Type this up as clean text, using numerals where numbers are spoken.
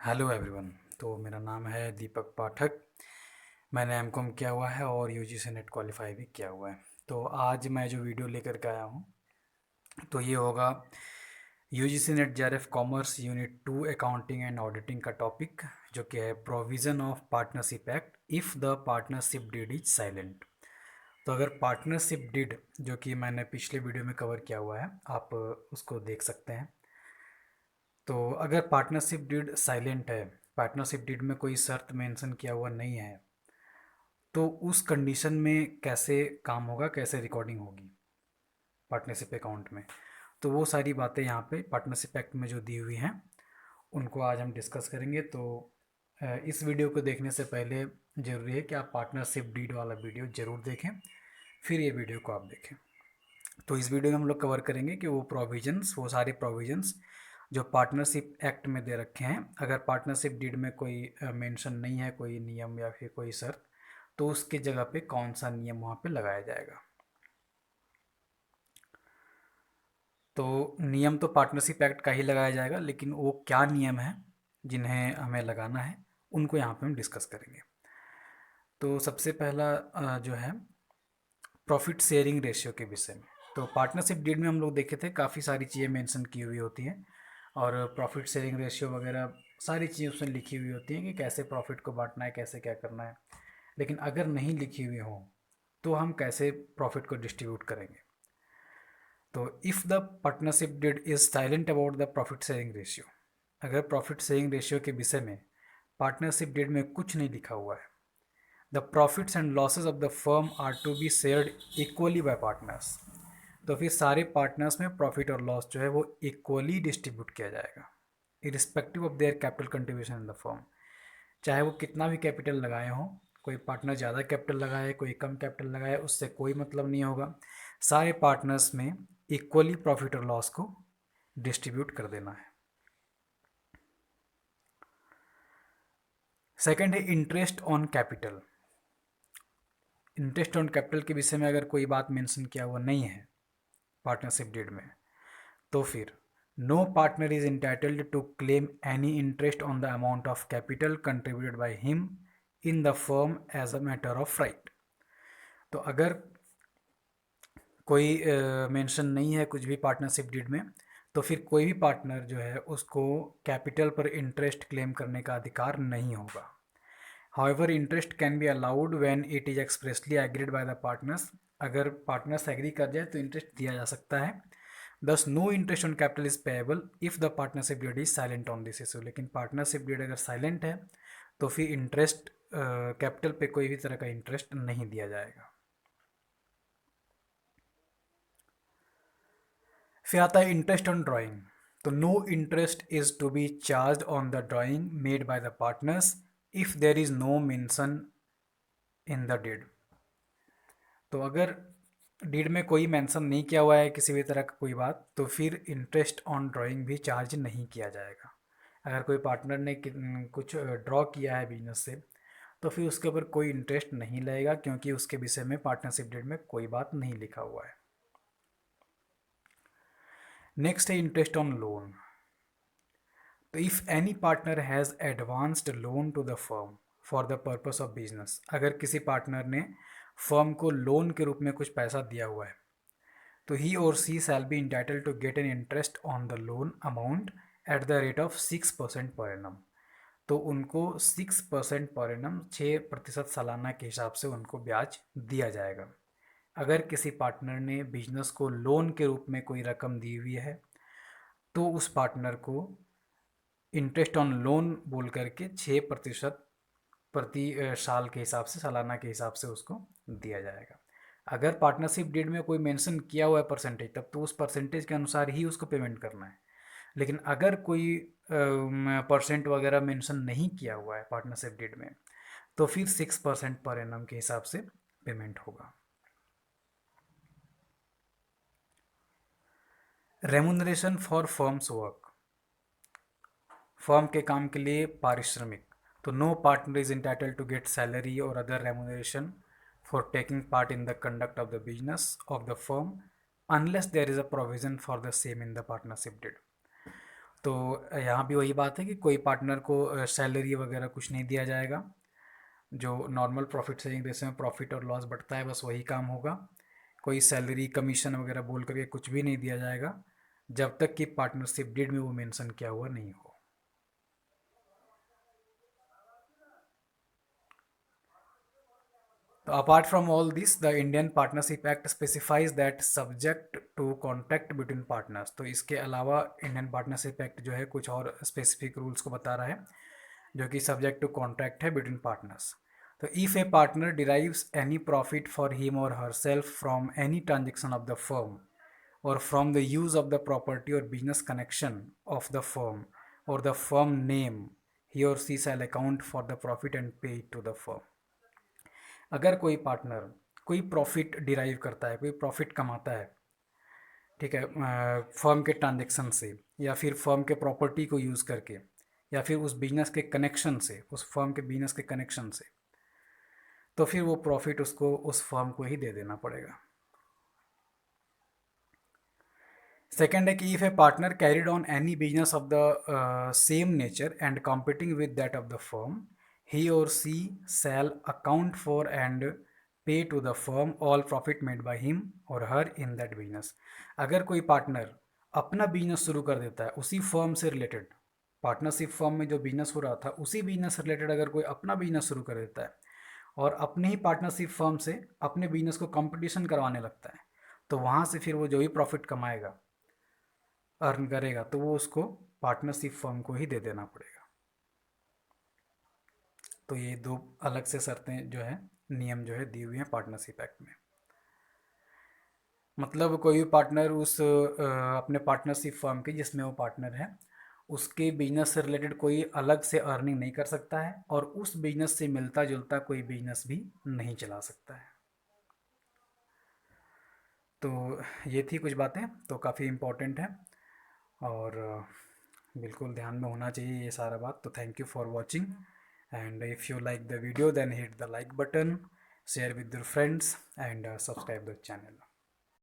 Hello everyone. तो मेरा नाम है दीपक पाठक। मैंने एमकॉम किया हुआ है और यूजीसी नेट क्वालिफाई भी किया हुआ है। तो आज मैं जो वीडियो लेकर के आया हूँ तो ये होगा UGC NET JRF commerce unit 2 accounting and auditing का टॉपिक, जो कि है provision of partnership act if the partnership deed is silent. तो अगर पार्टनरशिप डीड, जो कि मैंने पिछले वीडियो में कवर किया हुआ है, आप उसको देख सकते हैं। तो अगर पार्टनरशिप डीड साइलेंट है, पार्टनरशिप डीड में कोई शर्त मेंशन किया हुआ नहीं है, तो उस कंडीशन में कैसे काम होगा, कैसे रिकॉर्डिंग होगी पार्टनरशिप अकाउंट में। तो वो सारी बातें यहाँ पे पार्टनरशिप एक्ट में जो दी हुई हैं उनको आज हम डिस्कस करेंगे। तो इस वीडियो को देखने से पहले ज़रूरी है कि आप पार्टनरशिप डीड वाला वीडियो ज़रूर देखें, फिर ये वीडियो को आप देखें। तो इस वीडियो में हम लोग कवर करेंगे कि वो सारे प्रोविजंस जो पार्टनरशिप एक्ट में दे रखे हैं, अगर पार्टनरशिप डीड में कोई मेंशन नहीं है, कोई नियम या फिर कोई शर्त, तो उसके जगह पे कौन सा नियम वहाँ पे लगाया जाएगा। तो नियम तो पार्टनरशिप एक्ट का ही लगाया जाएगा, लेकिन वो क्या नियम है जिन्हें हमें लगाना है, उनको यहाँ पे हम डिस्कस करेंगे। तो सबसे पहला जो है प्रॉफिट शेयरिंग रेशियो के विषय में। तो पार्टनरशिप डीड में हम लोग देखे थे काफ़ी सारी चीज़ें मेंशन की हुई होती हैं, और प्रॉफिट शेयरिंग रेशियो वगैरह सारी चीज़ें उसमें लिखी हुई होती हैं कि कैसे प्रॉफिट को बांटना है, कैसे क्या करना है। लेकिन अगर नहीं लिखी हुई हो तो हम कैसे प्रॉफिट को डिस्ट्रीब्यूट करेंगे। तो if the partnership deed is silent about the profit sharing ratio, अगर प्रॉफिट शेयरिंग रेशियो के विषय में पार्टनरशिप डीड में कुछ नहीं लिखा हुआ है, the profits and losses of the firm are to be shared equally by partners, तो फिर सारे पार्टनर्स में प्रॉफिट और लॉस जो है वो इक्वली डिस्ट्रीब्यूट किया जाएगा, irrespective of their capital contribution in the firm. चाहे वो कितना भी कैपिटल लगाए हों, कोई पार्टनर ज़्यादा कैपिटल लगाए, कोई कम कैपिटल लगाए, उससे कोई मतलब नहीं होगा। सारे पार्टनर्स में इक्वली प्रॉफिट और लॉस को डिस्ट्रीब्यूट कर देना है। सेकंड है interest on capital. Interest on capital के विषय में अगर कोई बात मेंशन किया हुआ नहीं है पार्टनरशिप डीड में, तो फिर no partner is entitled to claim any interest on the amount of capital contributed by him in the firm as a matter of right. तो अगर कोई मेंशन नहीं है कुछ भी पार्टनरशिप डीड में, तो फिर कोई भी पार्टनर जो है उसको कैपिटल पर इंटरेस्ट क्लेम करने का अधिकार नहीं होगा। However interest can be allowed when it is expressly agreed by the partners, अगर पार्टनर्स एग्री कर जाए तो इंटरेस्ट दिया जा सकता है। Thus no interest on capital is payable if the partnership deed is silent on this issue, लेकिन partnership deed अगर साइलेंट है तो फिर इंटरेस्ट कैपिटल पे कोई भी तरह का इंटरेस्ट नहीं दिया जाएगा। फिर आता है इंटरेस्ट ऑन ड्राइंग। तो no interest is to be charge on the drawing made by the partners if there is no mention in the deed. तो अगर डीड में कोई मेंशन नहीं किया हुआ है किसी भी तरह का कोई बात, तो फिर इंटरेस्ट ऑन ड्राइंग भी चार्ज नहीं किया जाएगा। अगर कोई पार्टनर ने कुछ ड्रॉ किया है बिजनेस से, तो फिर उसके ऊपर कोई इंटरेस्ट नहीं लगेगा, क्योंकि उसके विषय में पार्टनरशिप डीड में कोई बात नहीं लिखा हुआ है। नेक्स्ट है इंटरेस्ट ऑन लोन। तो if any partner has advanced loan to the firm for the purpose of business, अगर किसी पार्टनर ने फर्म को लोन के रूप में कुछ पैसा दिया हुआ है, तो he or she shall be entitled to get an interest on the loan amount at the rate of 6% per annum. तो उनको 6% पर एनम, 6% सालाना के हिसाब से उनको ब्याज दिया जाएगा। अगर किसी पार्टनर ने बिजनेस को लोन के रूप में कोई रकम दी हुई है, तो उस पार्टनर को इंटरेस्ट ऑन लोन बोल करके 6% प्रति साल के हिसाब से, सालाना के हिसाब से उसको दिया जाएगा। अगर पार्टनरशिप डीड में कोई मेंशन किया हुआ है परसेंटेज, तब तो उस परसेंटेज के अनुसार ही उसको पेमेंट करना है। लेकिन अगर कोई परसेंट वगैरह मेंशन नहीं किया हुआ है पार्टनरशिप डीड में, तो फिर 6% पर एनम के हिसाब से पेमेंट होगा। Remuneration for firms work, firm के काम के लिए पारिश्रमिक। तो no partner is entitled to get salary or other remuneration for taking part in the conduct of the business of the firm unless there is a provision for the same in the partnership deed. तो यहाँ भी वही बात है कि कोई partner को salary वगैरह कुछ नहीं दिया जाएगा। जो नॉर्मल प्रॉफिट शेयरिंग रेशो में प्रॉफिट और लॉस बढ़ता है बस वही काम होगा। कोई सैलरी कमीशन वगैरह बोल करके कुछ भी नहीं दिया जाएगा जब तक कि पार्टनरशिप डीड में वो मेंशन किया हुआ नहीं हो। तो apart from all this the Indian partnership act specifies that subject to contract between partners. तो इसके अलावा इंडियन पार्टनरशिप एक्ट जो है कुछ और स्पेसिफिक रूल्स को बता रहा है जो कि सब्जेक्ट टू कॉन्ट्रैक्ट है बिटवीन पार्टनर्स। तो if a partner derives any profit for him or herself from any transaction of the firm or from the use of the property or business connection of the firm or the firm name, he or she shall account for the profit and pay it to the firm। अगर कोई partner कोई profit derive करता है, कोई profit कमाता है, ठीक है, फर्म के ट्रांजेक्शन से या फिर फर्म के प्रॉपर्टी को यूज़ करके या फिर उस बिजनेस के कनेक्शन से, उस फर्म के बिजनेस के कनेक्शन से, तो फिर वो प्रॉफिट उसको उस फर्म को ही दे देना पड़ेगा। सेकेंड है कि if a partner carried on any business of the same nature and competing with that of the firm, he or she shall account for and pay to the firm all profit made by him or her in that business. अगर कोई partner अपना business शुरू कर देता है उसी firm से related, partnership firm में जो बिजनेस हो रहा था उसी बिजनेस से रिलेटेड अगर कोई अपना बिजनेस शुरू कर देता है और अपने ही पार्टनरशिप फर्म से अपने बिजनेस को कंपटीशन करवाने लगता है, तो वहाँ से फिर वो जो भी प्रॉफिट कमाएगा, अर्न करेगा, तो वो उसको पार्टनरशिप फर्म को ही दे देना पड़ेगा। तो ये दो अलग से शर्तें जो है, नियम जो है दी हुई हैं पार्टनरशिप एक्ट में। मतलब कोई भी पार्टनर उस अपने पार्टनरशिप फर्म के जिसमें वो पार्टनर है उसके बिजनेस से रिलेटेड कोई अलग से अर्निंग नहीं कर सकता है और उस बिजनेस से मिलता जुलता कोई बिजनेस भी नहीं चला सकता है। तो ये थी कुछ बातें, तो काफ़ी इम्पोर्टेंट है और बिल्कुल ध्यान में होना चाहिए ये सारा बात। तो thank you for watching and if you like the video then hit the like button, share with your friends and subscribe the channel.